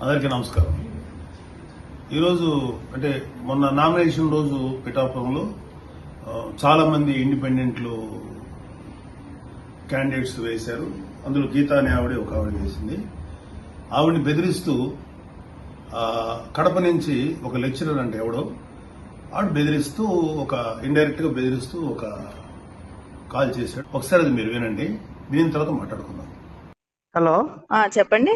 అందరికీ నమస్కారం. ఈరోజు అంటే మొన్న నామినేషన్ రోజు పిఠాపురంలో చాలా మంది ఇండిపెండెంట్లు క్యాండిడేట్స్ వేశారు. అందులో గీత అనే ఒక ఆవిడ వేసింది. ఆవిడని బెదిరిస్తూ కడప నుంచి ఒక లెక్చరర్ అంటే ఎవడో ఆవిడ బెదిరిస్తూ ఇండైరెక్ట్ గా బెదిరిస్తూ ఒక కాల్ చేశాడు. ఒకసారి అది మీరు వినండి, వినిన తర్వాత మాట్లాడుకుందాం. హలో, చెప్పండి.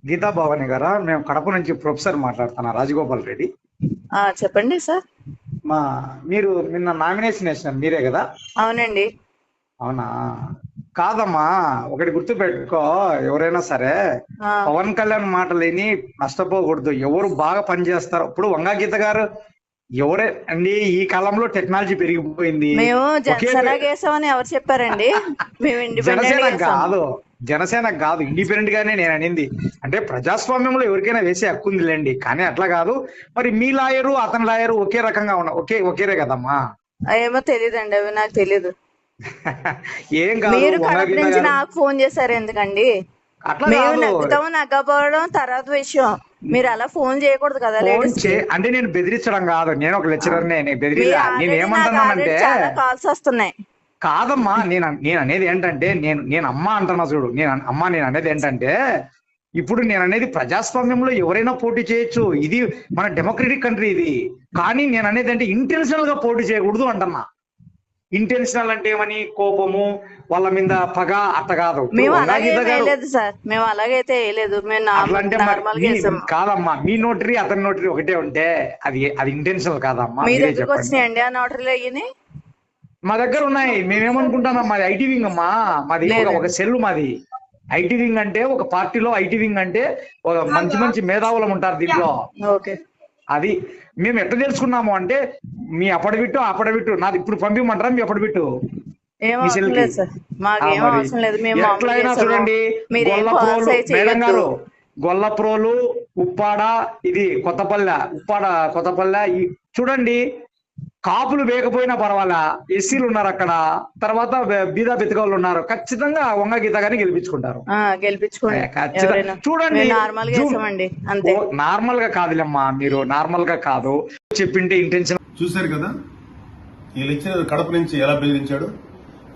గీతా భవాని గారా? మేము కడప నుంచి ప్రొఫెసర్ మాట్లాడుతున్నా, రాజగోపాల్ రెడ్డి. చెప్పండి సార్. మీరు నిన్న నామినేషన్ వేసినారు మీరే కదా? అవునండి. అవునా? కాదమ్మా, ఒకటి గుర్తు పెట్టుకో, ఎవరైనా సరే పవన్ కళ్యాణ్ మాటలు విని నష్టపోకూడదు. ఎవరు బాగా పనిచేస్తారో, ఇప్పుడు వంగా గీత గారు ఎవరే అండి, ఈ కాలంలో టెక్నాలజీ పెరిగిపోయింది. మేము జనసేన వేసామని ఎవరు చెప్పారండి? మేము జనసేన కాదు, జనసేన కాదు, ఇండిపెండెంట్ గానే నేను అనింది. అంటే ప్రజాస్వామ్యంలో ఎవరికైనా వేసే హక్కు ఉందిలేండి, కానీ అట్లా కాదు. మరి మీ లాయరు అతని లాయరు ఒకే రకంగా ఉన్నా ఒకేరే కదమ్మా? ఏమో తెలియదండి, అవి నాకు తెలీదు. ఏం కాదు. మీరు కడప నుంచి నాకు ఫోన్ చేశారు ఎందుకండి? అట్లా మేము నగ్గుతాము నగ్గపోవడం తర్వాత విషయం. మీరు అలా ఫోన్ చేయకూడదు కదా. అంటే నేను బెదిరించడం కాదు, నేను ఒక లెక్చరర్. నేను ఏమంటున్నానంటే కాల్స్ వస్తున్నాయి. కాదమ్మా, నేను అనేది ఏంటంటే, నేను అమ్మ అంటున్నా చూడు. నేను అనేది ఏంటంటే, ఇప్పుడు నేను అనేది ప్రజాస్వామ్యంలో ఎవరైనా పోటీ చేయొచ్చు, ఇది మన డెమోక్రటిక్ కంట్రీ ఇది. కానీ నేను అనేది అంటే ఇంటెన్షనల్ గా పోటీ చేయకూడదు అంటున్నా. ఇంటెన్షనల్ అంటే ఏమని, కోపము, వాళ్ళ మీద పగ, అట్ట కాదు. మేము అలాగే సార్, మేము అలాగైతే వేయలేదు. కాదమ్మా, మీ నోటరీ అతని నోటరీ ఒకటే ఉంటే అది ఇంటెన్షనల్ కాదమ్మా. మీ దగ్గరకు వచ్చినాయండి ఆ నోటరీలు అయ్యి? మా దగ్గర ఉన్నాయి. మేమేమనుకుంటున్నాం, మాది ఐటీ వింగ్ అమ్మా. మాది ఒక సెల్. మాది ఐటీ వింగ్ అంటే ఒక పార్టీలో ఐటీ వింగ్ అంటే ఒక మంచి మేధావులం ఉంటారు దీంట్లో. అది మేము ఎట్లా తెలుసుకున్నాము అంటే, మీ అప్పడబిట్టు నాది ఇప్పుడు పంపిమంటారా? మీ అప్పడబిట్టు ఎట్లయినా చూడండి. మేడం గారు, గొల్లప్రోలు, ఉప్పాడ, ఇది కొత్తపల్లె చూడండి. కాపులు వేయకపోయినా పర్వాలా, ఎస్సీలు ఉన్నారు అక్కడ, తర్వాత బీదా బెతకవాళ్ళు ఉన్నారు. ఖచ్చితంగా వంగ గీత గారిని గెలిపించుకుంటారు. చూడండి, నార్మల్ గా కాదులేమ్మా, మీరు నార్మల్ గా కాదు చెప్పింటే ఇంటెన్షన్. చూశారు కదా ఈ లెక్చరర్ కడప నుంచి ఎలా బెదిరించాడు.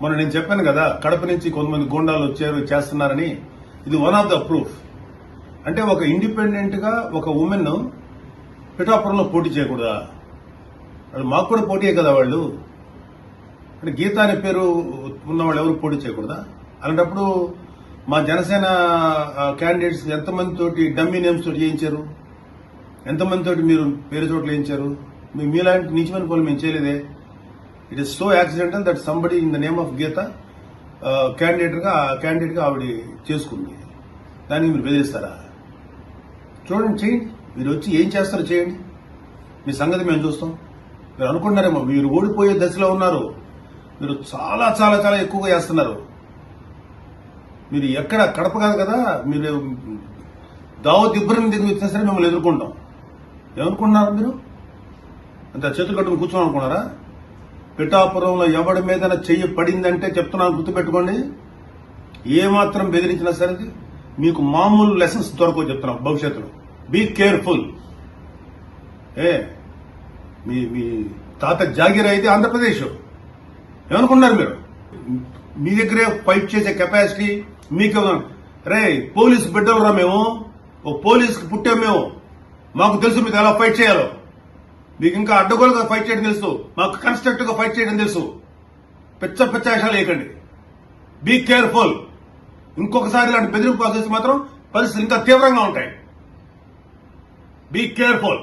మొన్న నేను చెప్పాను కదా, కడప నుంచి కొంతమంది గూండాలు వచ్చారు చేస్తున్నారని. ఇది వన్ ఆఫ్ ద ప్రూఫ్. అంటే ఒక ఇండిపెండెంట్ గా ఒక ఉమెన్ పిఠాపురంలో పోటీ చేయకూడదా? వాళ్ళు మాకు కూడా పోటీయే కదా వాళ్ళు. అంటే గీత అనే పేరు ఉన్న వాళ్ళు ఎవరు పోటీ చేయకూడదా? అలాంటప్పుడు మా జనసేన క్యాండిడేట్స్ ఎంతమంది తోటి డమ్మీ నేమ్స్ తోటి చేయించారు, ఎంతమంది తోటి మీరు పేరు చోట్ల వేయించారు? మీలాంటి నీచమైన పనులు మేము చేయలేదే. It is so accidental that somebody in the name of Geetha candidate గా ఆవిడ చేసుకుంది. దానికి మీరు బెదిరిస్తారా? చూడండి, చేయండి. మీరు వచ్చి ఏం చేస్తారో చేయండి, మీ సంగతి మేము చూస్తాం. మీరు అనుకుంటున్నారేమో మీరు ఓడిపోయే దశలో ఉన్నారు. మీరు చాలా చాలా చాలా ఎక్కువగా చేస్తున్నారు. మీరు ఎక్కడ కడప కాదు కదా, మీరు దావత్ ఇబ్రహీం దగ్గర వచ్చినా సరే మిమ్మల్ని ఎదుర్కొంటాం. ఏమనుకుంటున్నారు మీరు? అంత చేతులు కట్టుకుని కూర్చోని అనుకున్నారా? పిఠాపురంలో ఎవడి మీద చెయ్యి పడిందంటే చెప్తున్నాను, గుర్తుపెట్టుకోండి. ఏమాత్రం బెదిరించినా సరే మీకు మామూలు లెసన్స్ దొరకవు చెప్తున్నాం భవిష్యత్తులో. Be careful. మీ తాత జాగీర్ అయితే ఆంధ్రప్రదేశ్. ఏమనుకున్నారు మీరు? మీ దగ్గరే ఫైట్ చేసే కెపాసిటీ మీకు. రే పోలీసు బిడ్డలరా మేము, ఓ పోలీసుకి పుట్టాం మేము. మాకు తెలుసు మీకు ఎలా ఫైట్ చేయాలో. మీకు ఇంకా అడ్డగోలుగా ఫైట్ చేయడం తెలుసు, మాకు కన్స్ట్రక్టివ్ గా ఫైట్ చేయడం తెలుసు. పిచ్చ విషయాలు వేయకండి. Be careful. ఇంకొకసారి ఇలాంటి బెదిరింపు చేస్తే మాత్రం పరిస్థితులు ఇంకా తీవ్రంగా ఉంటాయి. Be careful.